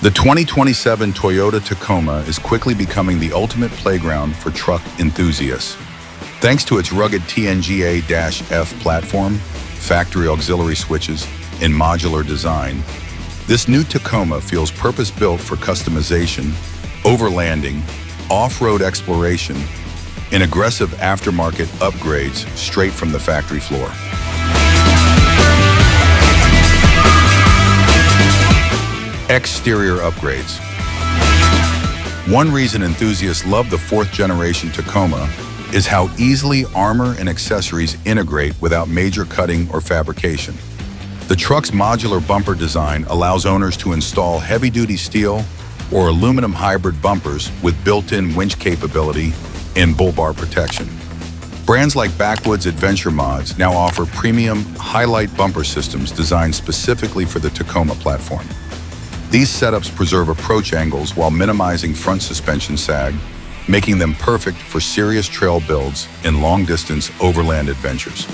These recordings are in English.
The 2027 Toyota Tacoma is quickly becoming the ultimate playground for truck enthusiasts. Thanks to its rugged TNGA-F platform, factory auxiliary switches, and modular design, this new Tacoma feels purpose-built for customization, overlanding, off-road exploration, and aggressive aftermarket upgrades straight from the factory floor. Exterior upgrades. One reason enthusiasts love the fourth-generation Tacoma is how easily armor and accessories integrate without major cutting or fabrication. The truck's modular bumper design allows owners to install heavy-duty steel or aluminum hybrid bumpers with built-in winch capability and bull bar protection. Brands like Backwoods Adventure Mods now offer premium highlight bumper systems designed specifically for the Tacoma platform. These setups preserve approach angles while minimizing front suspension sag, making them perfect for serious trail builds and long-distance overland adventures.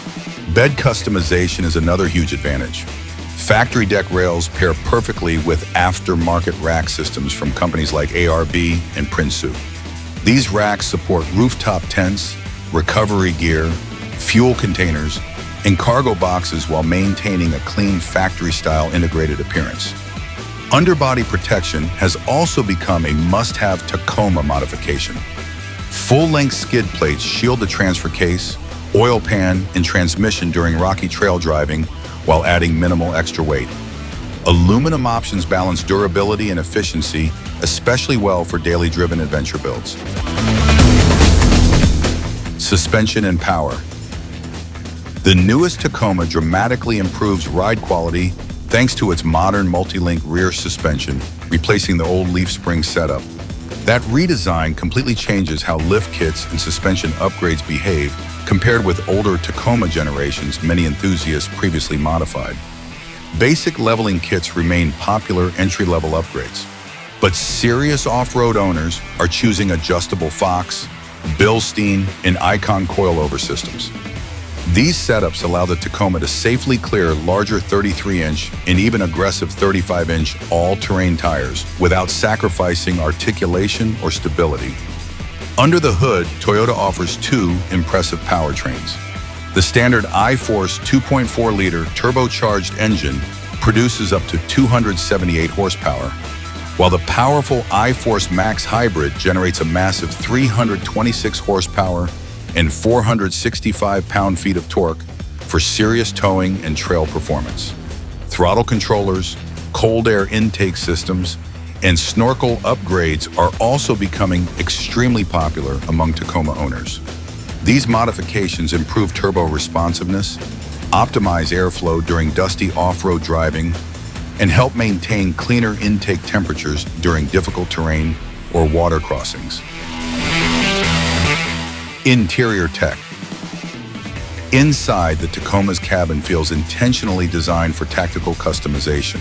Bed customization is another huge advantage. Factory deck rails pair perfectly with aftermarket rack systems from companies like ARB and Prinsu. These racks support rooftop tents, recovery gear, fuel containers, and cargo boxes while maintaining a clean factory-style integrated appearance. Underbody protection has also become a must-have Tacoma modification. Full-length skid plates shield the transfer case, oil pan, and transmission during rocky trail driving while adding minimal extra weight. Aluminum options balance durability and efficiency, especially well for daily driven adventure builds. Suspension and power. The newest Tacoma dramatically improves ride quality thanks to its modern multi-link rear suspension, replacing the old leaf spring setup. That redesign completely changes how lift kits and suspension upgrades behave compared with older Tacoma generations many enthusiasts previously modified. Basic leveling kits remain popular entry-level upgrades, but serious off-road owners are choosing adjustable Fox, Bilstein, and Icon coilover systems. These setups allow the Tacoma to safely clear larger 33-inch and even aggressive 35-inch all-terrain tires without sacrificing articulation or stability. Under the hood, Toyota offers two impressive powertrains. The standard iForce 2.4-liter turbocharged engine produces up to 278 horsepower, while the powerful iForce Max Hybrid generates a massive 326 horsepower and 465 pound-feet of torque for serious towing and trail performance. Throttle controllers, cold air intake systems, and snorkel upgrades are also becoming extremely popular among Tacoma owners. These modifications improve turbo responsiveness, optimize airflow during dusty off-road driving, and help maintain cleaner intake temperatures during difficult terrain or water crossings. Interior tech. Inside, the Tacoma's cabin feels intentionally designed for tactical customization.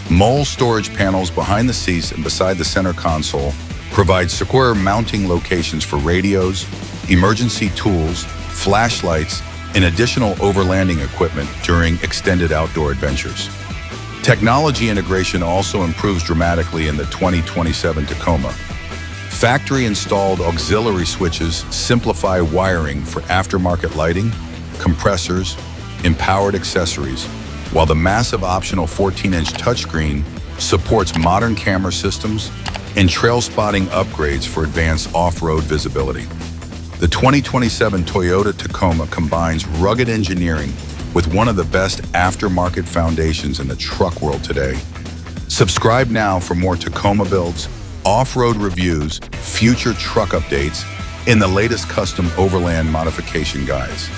Mole storage panels behind the seats and beside the center console provide secure mounting locations for radios, emergency tools, flashlights, and additional overlanding equipment during extended outdoor adventures. Technology integration also improves dramatically in the 2027 Tacoma. Factory-installed auxiliary switches simplify wiring for aftermarket lighting, compressors, and powered accessories, while the massive optional 14-inch touchscreen supports modern camera systems and trail spotting upgrades for advanced off-road visibility. The 2027 Toyota Tacoma combines rugged engineering with one of the best aftermarket foundations in the truck world today. Subscribe now for more Tacoma builds, off-road reviews, future truck updates, and the latest custom overland modification guides.